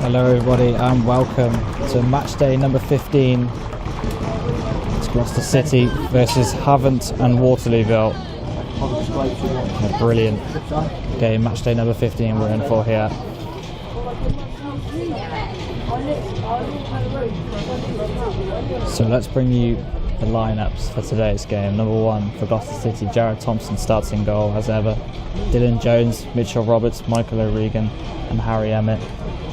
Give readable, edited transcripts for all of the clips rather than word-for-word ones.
Hello everybody and welcome to match day number 15. It's Gloucester City versus Havant and Waterlooville. A brilliant game, match day number 15 we're in for here. So let's bring you the lineups for today's game. Number 1 for Gloucester City, Jared Thompson starts in goal as ever. Dylan Jones, Mitchell Roberts, Michael O'Regan and Harry Emmett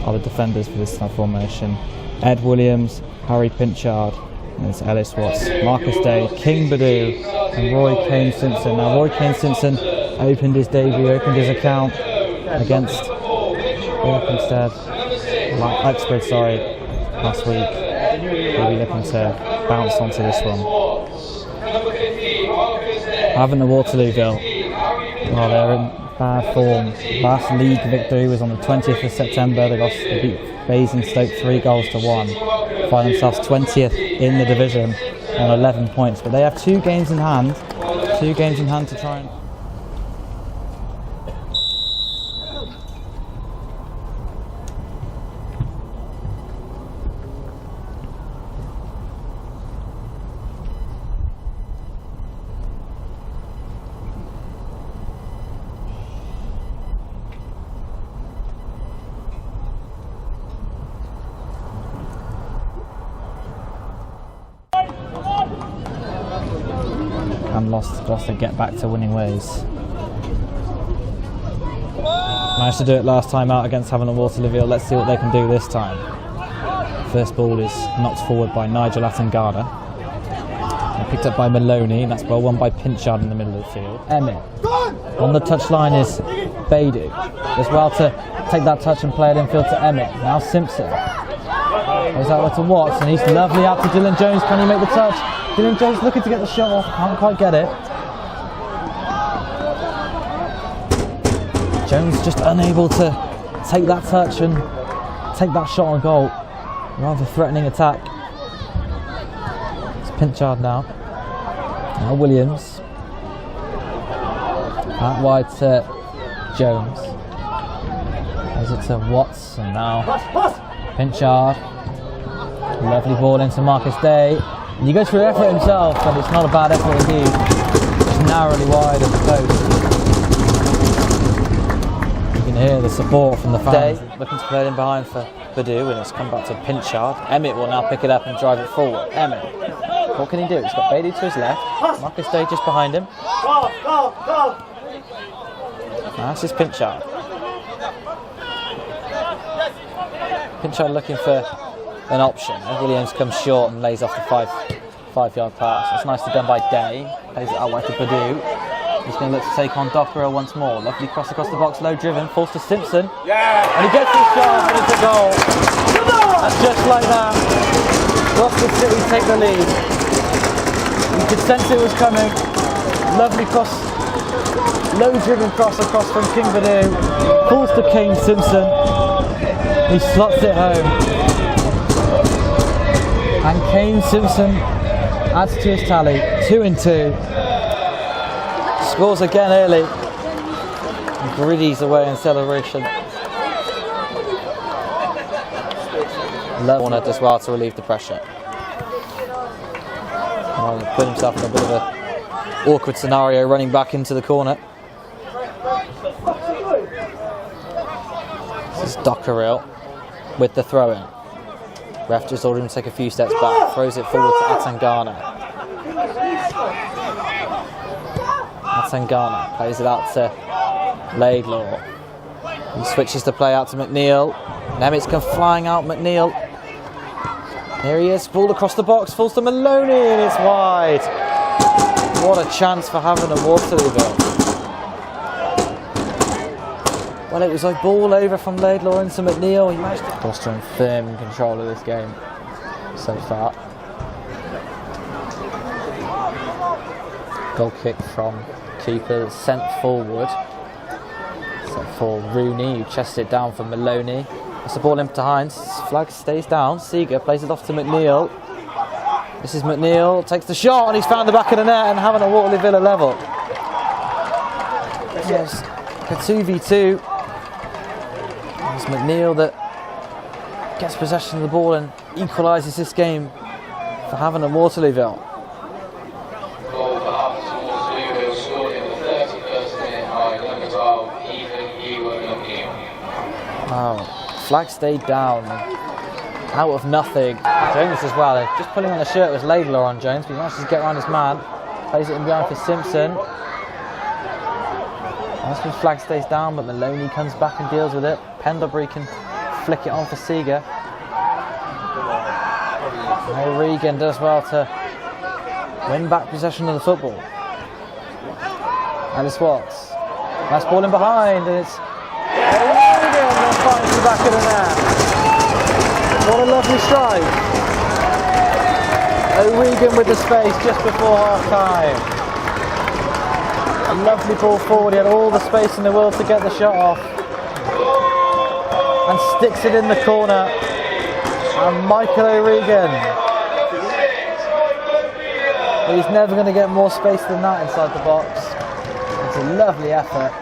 are the defenders for this formation. Ed Williams, Harry Pinchard, and it's Ellis Watts, Marcus Day, King Baidoo and Roy Kane Simpson. Now Roy Kane Simpson opened his account against Uxbridge last week. He'll be looking to bounce onto this one. Havant Waterlooville, well, they're in bad form. Last league victory was on the 20th of September. They beat Basingstoke 3-1. Find themselves 20th in the division on 11 points. But they have 2 games in hand. 2 games in hand to try and... and lost Gloucester get back to winning ways. Managed to do it last time out against Havant Waterlooville. Let's see what they can do this time. First ball is knocked forward by Nigel Attengana. Picked up by Maloney, and that's well won by Pinchard in the middle of the field. Emmett. On the touchline is Baidoo. Does well to take that touch and play it infield to Emmett. Now Simpson. Goes out to Watts, and he's lovely out to Dylan Jones. Can he make the touch? Dylan Jones looking to get the shot off, can't quite get it. Jones just unable to take that touch and take that shot on goal. Rather threatening attack. It's Pinchard now. Now Williams. Out wide to Jones. Goes it to Watts, and now Pinchard. Lovely ball into Marcus Day. And he goes for the effort himself, but it's not a bad effort indeed. Just narrowly wide of the post. You can hear the support from the fans. Day looking to play it in behind for Baidoo, and it's come back to Pinchard. Emmett will now pick it up and drive it forward. Emmett, what can he do? He's got Baidoo to his left. Marcus Day just behind him. That's his Pinchard. Pinchard looking for an option. Williams comes short and lays off the five-yard pass. It's nicely done by Day. Plays it out wide to Baidoo. He's going to look to take on Dockerow once more. Lovely cross across the box, low driven, falls to Simpson. And he gets his shot and it's a goal. And just like that, Gloucester City take the lead. You could sense it was coming. Lovely cross, low driven cross across from King Baidoo. Falls to Kane Simpson. He slots it home. And Kane Simpson adds to his tally, 2-2. Scores again early. And Griddy's away in celebration. Warner does well to relieve the pressure. Put himself in a bit of an awkward scenario, running back into the corner. This is Dockerow with the throw-in. Ref just ordered him to take a few steps back, throws it forward to Attengana. Attengana plays it out to Laidlaw. He switches the play out to McNeil. Emmett's come flying out, McNeil. Here he is, ball across the box, falls to Maloney, and it's wide. What a chance for Havant Waterlooville. Well, it was like ball over from Laidlaw into McNeil. He managed to... Gloucester in firm control of this game so far. Goal kick from keeper, sent forward. Set for Rooney, who chests it down for Maloney. That's the ball in behind. Flag stays down. Seeger plays it off to McNeil. This is McNeil, takes the shot, and he's found the back of the net and Havant Waterlooville a level. Yes, a 2v2. It's McNeil that gets possession of the ball and equalises this game for Havant Waterlooville. Goal for Havant Waterlooville, scored in the 31st minute by number 12, O'Regan. Oh, flag stayed down. Out of nothing. Jones as well. Just pulling on the shirt was Laidlaw on Jones, but he manages to get around his man. Plays it in behind for Simpson. That's when flag stays down, but Maloney comes back and deals with it. Pendlebury can flick it on for Seeger. O'Regan does well to win back possession of the football. Alice Watts. Nice ball in behind, and it's O'Regan that finds the back of the net. What a lovely strike. O'Regan with the space just before half time. A lovely ball forward, he had all the space in the world to get the shot off. And sticks it in the corner. And Michael O'Regan. He's never going to get more space than that inside the box. It's a lovely effort.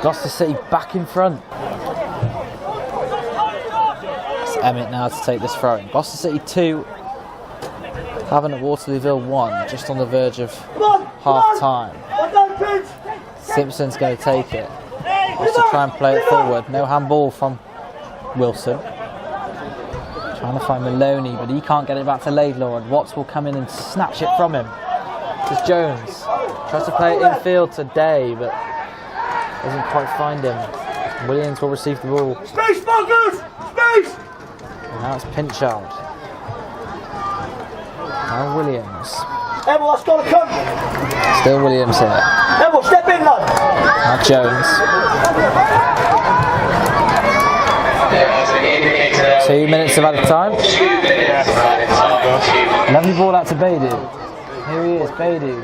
Gloucester City back in front. It's Emmett now to take this throw in. Gloucester City 2. Havant Waterlooville 1, just on the verge of half time. Simpson's going to take it. Wants to try and play it forward. No handball from Wilson. Trying to find Maloney, but he can't get it back to Laidlaw, and Watts will come in and snatch it from him. This is Jones. Tries to play it infield to Day, but doesn't quite find him. Williams will receive the ball. Space, Marcus! Space! And now it's Pinchard. Now Williams. Emil, that's got to come! Still Williams here. Emil, step in, lad! Now Jones. 2 minutes of added time. Lovely ball out to Baidoo. Here he is, Baidoo.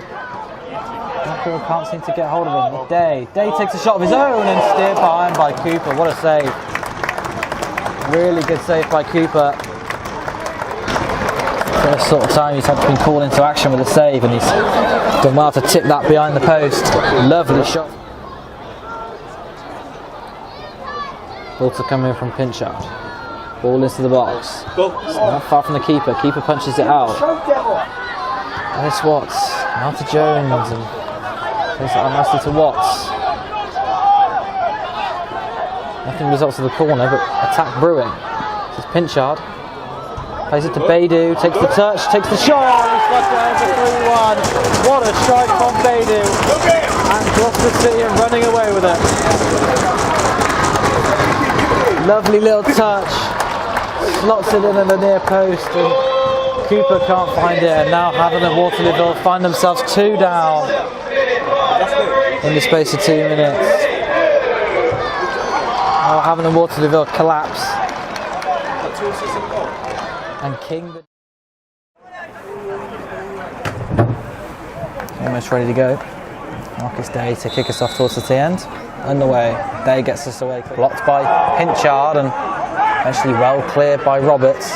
Cantril can't seem to get hold of him. Day takes a shot of his own and steered behind by Cooper. What a save. Really good save by Cooper. First sort of time he's had to be called into action with a save, and he's done well to tip that behind the post. Lovely shot. Ball to come in from Pinchard. Ball into the box. It's not far from the keeper. Keeper punches it out. Alice Watts. Now to Jones, and plays it out nicely to Watts. Nothing results of the corner, but attack brewing. This is Pinchard. Plays it to Baidoo, takes the touch, takes the shot, he's got down for 3-1. What a strike from Baidoo. And Gloucester City are running away with it. Lovely little touch. Slots it in at the near post, and Cooper can't find it. And now Havant Waterlooville find themselves 2 down in the space of 2 minutes. Now Havant Waterlooville collapse. And King almost ready to go. Marcus Day to kick us off towards the end. Underway. Day gets us away. Blocked by Pinchard and eventually well cleared by Roberts.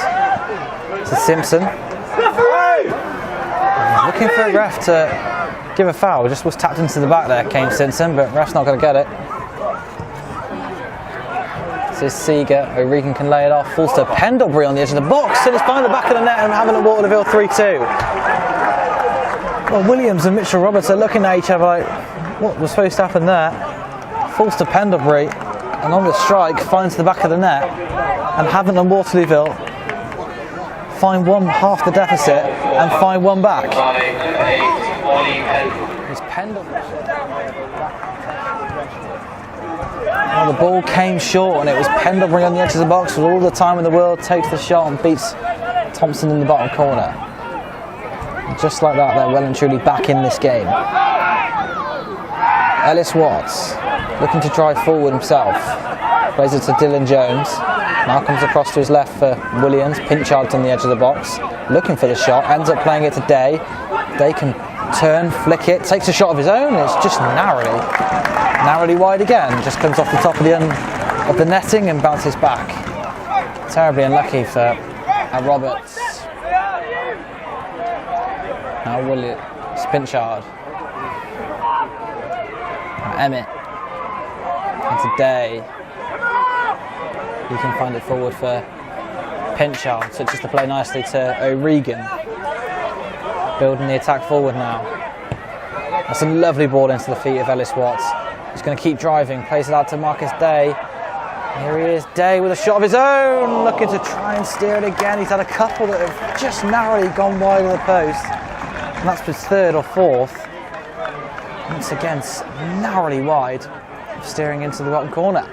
To Simpson. Looking for a ref to give a foul. Just was tapped into the back there, Kane Simpson, but ref's not going to get it. This is Seeger. O'Regan can lay it off. Falls to Pendlebury on the edge of the box, and it's behind the back of the net and Havant Waterlooville 3-2. Well, Williams and Mitchell Roberts are looking at each other like, what was supposed to happen there? Falls to Pendlebury, and on the strike finds the back of the net, and Havant and Waterlooville find half the deficit and find one back. It's Pendlebury. Well, the ball came short, and it was Pendlebury on the edge of the box with all the time in the world, takes the shot and beats Thompson in the bottom corner. And just like that, they're well and truly back in this game. Ellis Watts looking to drive forward himself. Plays it to Dylan Jones. Now comes across to his left for Williams. Pinchard on the edge of the box, looking for the shot. Ends up playing it to Day. Day can turn, flick it, takes a shot of his own, and it's just narrowly wide again. Just comes off the top of the netting and bounces back. Terribly unlucky for Roberts. Now Williams, Pinchard. Emmett. Into Day. He can find it forward for Pinchard, so just to play nicely to O'Regan. Building the attack forward now. That's a lovely ball into the feet of Ellis Watts. He's going to keep driving, plays it out to Marcus Day. Here he is, Day with a shot of his own, looking to try and steer it again. He's had a couple that have just narrowly gone wide of the post, and that's his third or fourth. Once again, narrowly wide, steering into the bottom corner.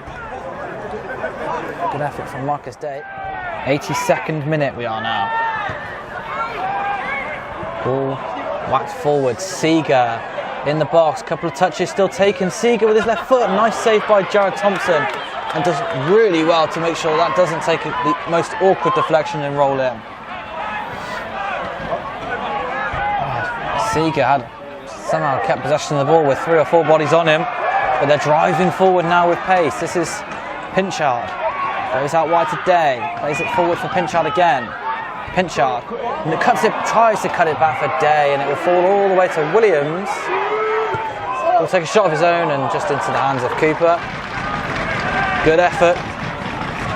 Good effort from Marcus Day. 82nd minute we are now. Ball whacked forward, Seeger in the box, couple of touches still taken. Seeger with his left foot, nice save by Jared Thompson, and does really well to make sure that doesn't take the most awkward deflection and roll in. Seeger had somehow kept possession of the ball with 3 or 4 bodies on him, but they're driving forward now with pace. This is Pinchard, goes out wide to Day, plays it forward for Pinchard again. Pinchard, and it tries to cut it back for Day, and it will fall all the way to Williams. He'll take a shot of his own and just into the hands of Cooper. Good effort,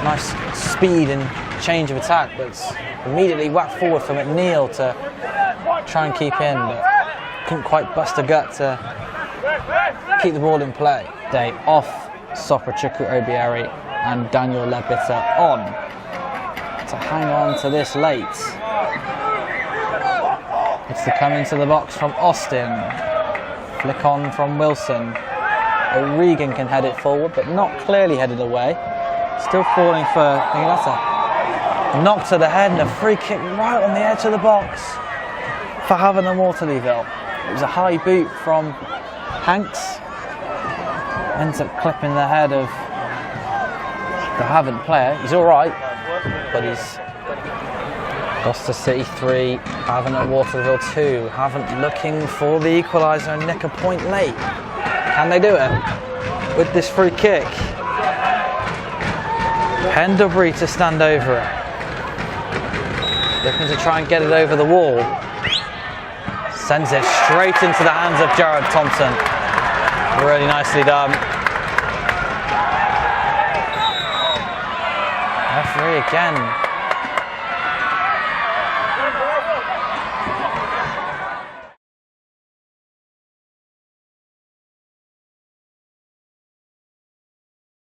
nice speed and change of attack, but it's immediately whacked forward for McNeil to try and keep in, but couldn't quite bust a gut to keep the ball in play. Day off Soprachuku Obieri and Daniel Lebitter on to hang on to this late. It's to come into the box from Austin. Flick on from Wilson. O'Regan can head it forward, but not clearly headed away. Still falling for, I think that's a knock to the head and a free kick right on the edge of the box for Havant Waterlooville. It was a high boot from Hanks. Ends up clipping the head of the Havant player. He's all right, but he's Gloucester City 3, Havant Waterlooville 2. Havant looking for the equaliser and nick a point late. Can they do it with this free kick? Pendlebury to stand over it. Looking to try and get it over the wall. Sends it straight into the hands of Jared Thompson. Really nicely done. Referee again